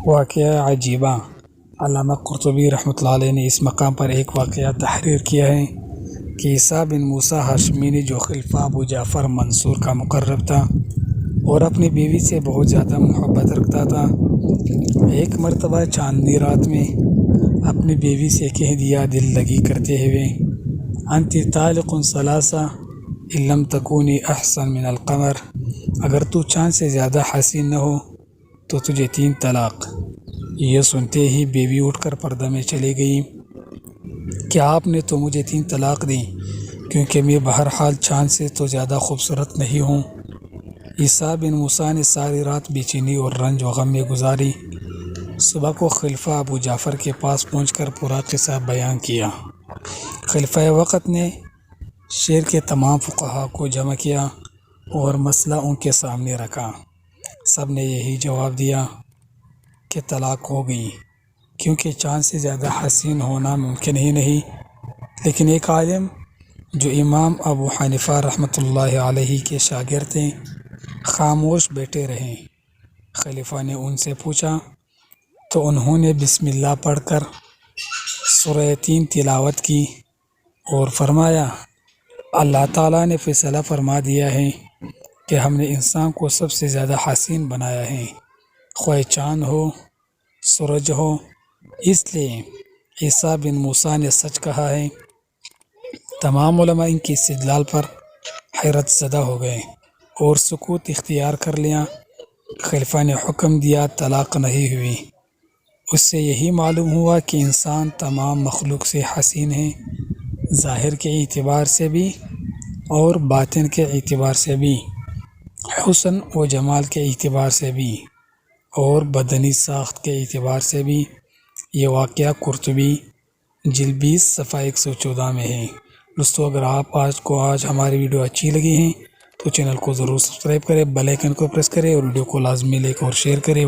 واقعہ عجیبہ۔ علامہ قرطبی رحمۃ اللہ علیہ نے اس مقام پر ایک واقعہ تحریر کیا ہے کہ عیسیٰ بن موسیٰ ہاشمی نے جو خلیفہ ابو جعفر منصور کا مقرب تھا اور اپنی بیوی سے بہت زیادہ محبت رکھتا تھا، ایک مرتبہ چاندنی رات میں اپنی بیوی سے کہہ دیا دل لگی کرتے ہوئے، انت طالق ثلاثہ ان لم تکونی احسن من القمر، اگر تو چاند سے زیادہ حسین نہ ہو تو تجھے 3 طلاق۔ یہ سنتے ہی بیوی اٹھ کر پردہ میں چلی گئی کہ آپ نے تو مجھے 3 طلاق دیں، کیونکہ میں بہرحال چاند سے تو زیادہ خوبصورت نہیں ہوں۔ عیسیٰ بن موسیٰ نے ساری رات بے چینی اور رنج و غم میں گزاری۔ صبح کو خلیفہ ابو جعفر کے پاس پہنچ کر پورا قصہ بیان کیا۔ خلیفہ وقت نے شہر کے تمام فقہاء کو جمع کیا اور مسئلہ ان کے سامنے رکھا۔ سب نے یہی جواب دیا کہ طلاق ہو گئی، کیونکہ چاند سے زیادہ حسین ہونا ممکن ہی نہیں۔ لیکن ایک عالم جو امام ابو حنیفہ رحمۃ اللہ علیہ کے شاگرد تھے خاموش بیٹھے رہے۔ خلیفہ نے ان سے پوچھا تو انہوں نے بسم اللہ پڑھ کر سورہ 3 تلاوت کی اور فرمایا، اللہ تعالیٰ نے فیصلہ فرما دیا ہے کہ ہم نے انسان کو سب سے زیادہ حسین بنایا ہے، خواہ چاند ہو سورج ہو، اس لیے عیسیٰ بن موسیٰ نے سچ کہا ہے۔ تمام علماء ان کی استدلال پر حیرت زدہ ہو گئے اور سکوت اختیار کر لیا۔ خلیفہ نے حکم دیا طلاق نہیں ہوئی۔ اس سے یہی معلوم ہوا کہ انسان تمام مخلوق سے حسین ہے، ظاہر کے اعتبار سے بھی اور باطن کے اعتبار سے بھی، حسن و جمال کے اعتبار سے بھی اور بدنی ساخت کے اعتبار سے بھی۔ یہ واقعہ قرطبی جلد 20 صفحہ 114 میں ہے۔ دوستو، اگر آپ آج ہماری ویڈیو اچھی لگی ہیں تو چینل کو ضرور سبسکرائب کریں، بیل آئیکن کو پریس کریں اور ویڈیو کو لازمی لائک اور شیئر کریں۔